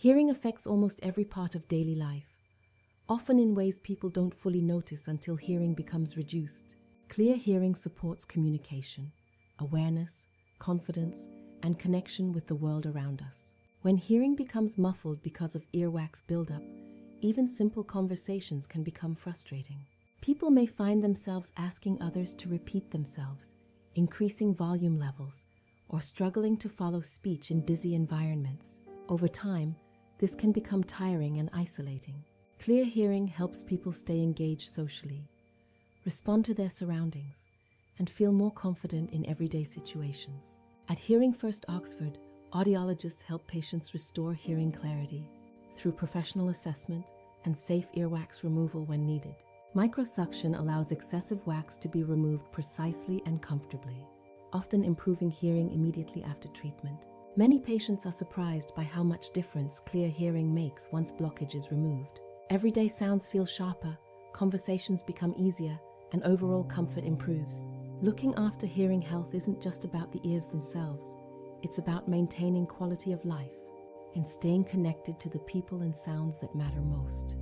Hearing affects almost every part of daily life, often in ways people don't fully notice until hearing becomes reduced. Clear hearing supports communication, awareness, confidence, and connection with the world around us. When hearing becomes muffled because of earwax buildup, even simple conversations can become frustrating. People may find themselves asking others to repeat themselves, increasing volume levels, or struggling to follow speech in busy environments. Over time, this can become tiring and isolating. Clear hearing helps people stay engaged socially, respond to their surroundings, and feel more confident in everyday situations. At Hearing First Oxford, audiologists help patients restore hearing clarity through professional assessment and safe earwax removal when needed. Microsuction allows excessive wax to be removed precisely and comfortably, often improving hearing immediately after treatment. Many patients are surprised by how much difference clear hearing makes once blockage is removed. Everyday sounds feel sharper, conversations become easier, and overall comfort improves. Looking after hearing health isn't just about the ears themselves, it's about maintaining quality of life and staying connected to the people and sounds that matter most.